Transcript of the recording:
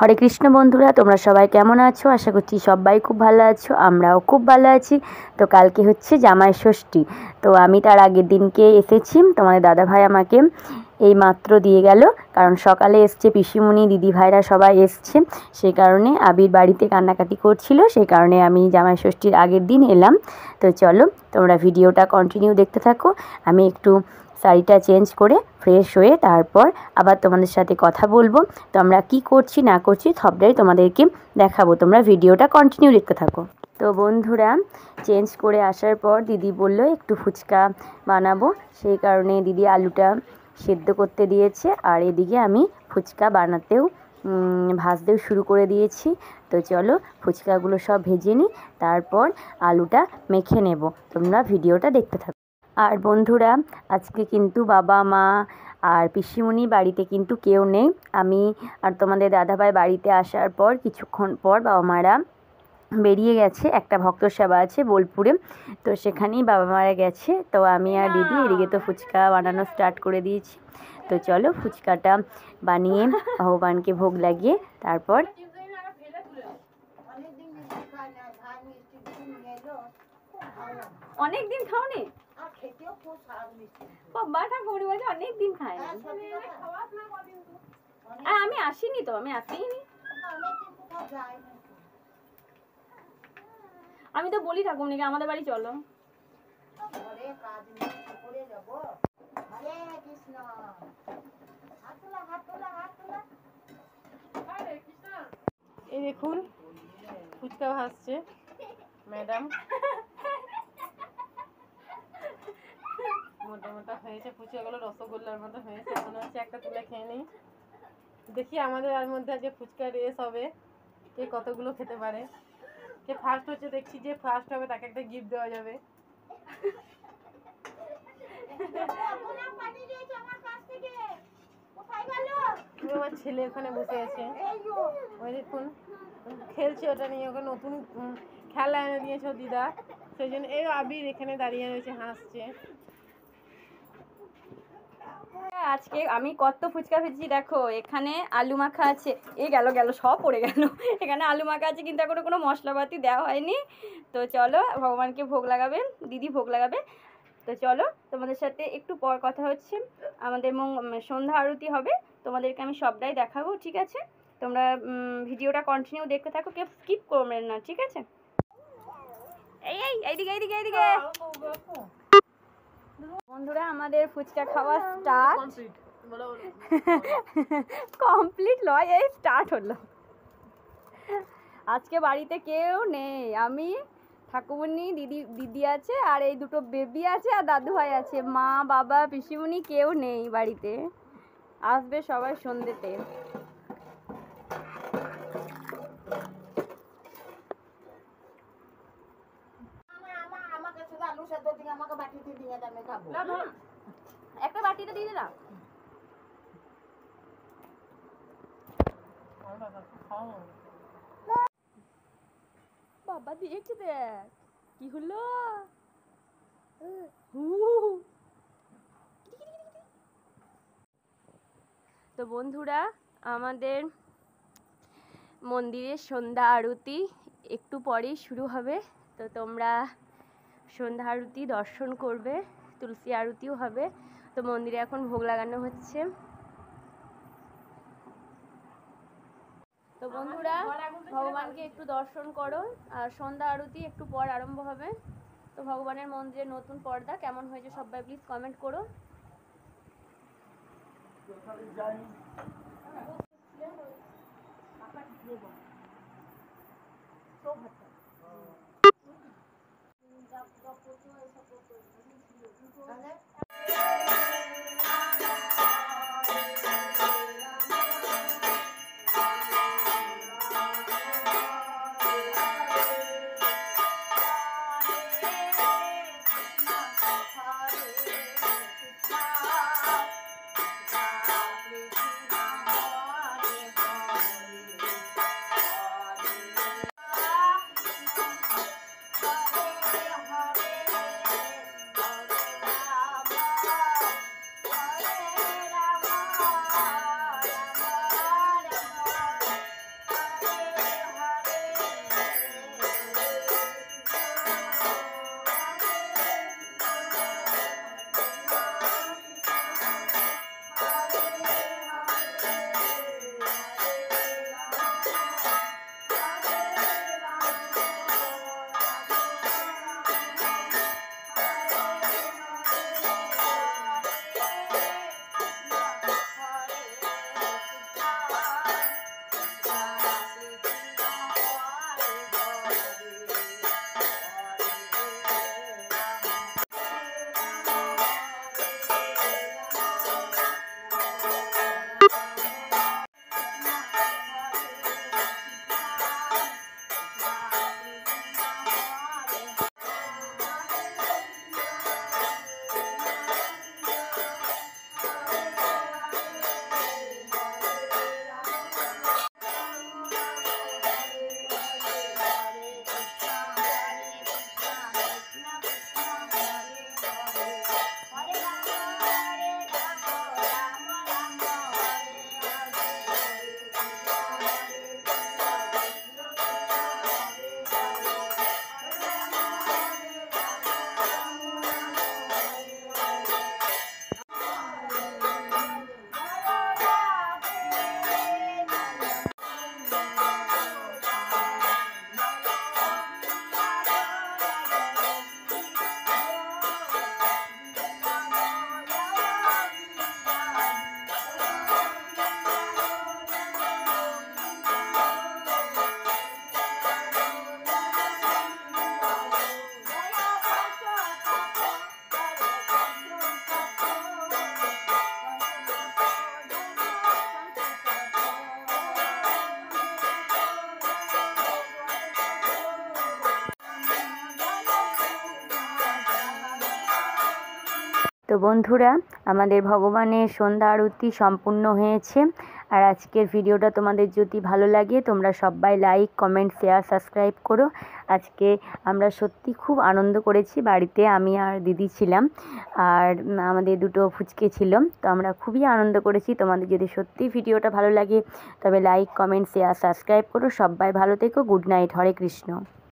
হরে কৃষ্ণ বন্ধুরা, তোমরা সবাই কেমন আছো? আশা করছি সবাই খুব ভালো আছো, আমরাও খুব ভালো আছি। তো কালকে হচ্ছে জামাই ষষ্ঠী। তো আমি তার আগের দিনকে এসেছি, তোমাদের দাদাভাই আমাকে এই মাত্র দিয়ে গেল, কারণ সকালে এসছে পিসিমণি, দিদিভাইরা সবাই এসছে। সেই কারণে আবির বাড়িতে কান্নাকাটি করছিল, সেই কারণে আমি জামাই ষষ্ঠীর আগের দিন এলাম। তো চলো তোমরা ভিডিওটা কন্টিনিউ দেখতে থাকো। আমি একটু শাড়িটা চেঞ্জ করে ফ্রেশ হয়ে তারপর আবার তোমাদের সাথে কথা বলবো। তো আমরা কী করছি না করছি সবটাই তোমাদেরকে দেখাবো, তোমরা ভিডিওটা কন্টিনিউ দেখতে থাকো। তো বন্ধুরা, চেঞ্জ করে আসার পর দিদি বললো একটু ফুচকা বানাবো, সেই কারণে দিদি আলুটা সেদ্ধ করতে দিয়েছে, আর এদিকে আমি ফুচকা বানাতেও ভাজতেও শুরু করে দিয়েছি। তো চলো ফুচকাগুলো সব ভেজে নিই, তারপর আলুটা মেখে নেব। তোমরা ভিডিওটা দেখতে থাকো। আর বন্ধুরা, আজকে কিন্তু বাবা মা আর পিসিমণি বাড়িতে কিন্তু কেউ নেই। আমি আর তোমাদের দাদাভাই বাড়িতে আসার পর কিছুক্ষণ পর বাবা মারা বেরিয়ে গেছে, একটা ভক্ত সেবা আছে বোলপুরে, তো সেখানেই বাবা মারা গেছে। তো আমি আর দিদি এদিকে তো ফুচকা বানানো স্টার্ট করে দিয়েছি। তো চলো ফুচকাটা বানিয়ে ভগবানকে ভোগ লাগিয়ে তারপর অনেক দিন খাওনি অনেক দিন খাই আমি আসিনি, তো আমি আসিনি। আমি তো বলি ঠাকুমনিকে আমাদের বাড়ি চলো। এই দেখুন ফুচকা ভাজছে ম্যাডাম, মোটা মোটা হয়েছে ফুচকাগুলো, রসগোল্লার মতো হয়েছে। মনে হচ্ছে একটা তুলে খেয়ে নিই, দেখি আমাদের আর মধ্যে আজকে ফুচকা রেস হবে, কে কতগুলো খেতে পারে। কে ফার্স্ট হচ্ছে দেখছি, যে ফার্স্ট হবে তাকে একটা গিফট দেওয়া যাবে। আমার ছেলে ওখানে বসে আছে, ওই দেখুন খেলছে ওটা নিয়ে, ওকে নতুন খেলা এনে দিয়েছে দিদা, সেই জন্য এই আবির এখানে দাঁড়িয়ে রয়েছে হাসছে। আজকে আমি কত ফুচকা ভেজেছি দেখো, এখানে আলু মাখা আছে, গেল সব পড়ে গেল। এখানে আলু মাখা আছে, কিন্তু এখনো কোনো মশলাপাতি দেওয়া হয়নি। তো চলো ভগবানকে ভোগ লাগাবে, দিদি ভোগ লাগাবে। তো চলো তোমাদের সাথে একটু পর কথা হচ্ছে, আমাদের সন্ধ্যা আরতি হবে, তোমাদেরকে আমি সবটাই দেখাবো, ঠিক আছে? তোমরা ভিডিওটা কন্টিনিউ দেখতে থাকো, কেউ স্কিপ করবেন না, ঠিক আছে? এইদিকে বন্ধুরা, আমাদের ফুচকা খাওয়া স্টার্ট কমপ্লিট লয়, এই স্টার্ট হলো। আজকে বাড়িতে কেউ নেই, আমি, ঠাকুমনি, দিদি আছে, আর এই দুটো বেবি আছে, আর দাদু ভাই আছে। মা বাবা পিসিমণি কেউ নেই বাড়িতে, আসবে সবাই সন্ধ্যেতে। একটা বাটিতে দিয়ে দিলাম। বাবা দিয়েছে, দেখ কি হলো। তো বন্ধুরা, আমাদের মন্দিরের সন্ধ্যা আরতি একটু পরেই শুরু হবে। তো তোমরা সন্ধ্যা আরতি দর্শন করবে, তুলসী আরতিও হবে। তো মন্দিরে এখন ভোগ লাগানো হচ্ছে। তো বন্ধুরা, ভগবানকে একটু দর্শন করো, আর সন্ধ্যা আরতি একটু পর আরম্ভ হবে। তো ভগবানের মন্দিরের নতুন পর্দা কেমন হয়েছে সবাই প্লিজ কমেন্ট করো। তো বন্ধুরা, আমাদের ভগবানের সন্ধ্যা আরতি সম্পূর্ণ হয়েছে। আর আজকের ভিডিওটা তোমাদের যদি ভালো লাগে তোমরা সবাই লাইক, কমেন্ট, শেয়ার, সাবস্ক্রাইব করো। আজকে আমরা সত্যি খুব আনন্দ করেছি বাড়িতে, আমি আর দিদি ছিলাম, আর আমাদের দুটো ফুচকে ছিল। তো আমরা খুবই আনন্দ করেছি। তোমাদের যদি সত্যি ভিডিওটা ভালো লাগে তবে লাইক, কমেন্ট, শেয়ার, সাবস্ক্রাইব করো। সবাই ভালো থেকো। Good night. হরে কৃষ্ণ।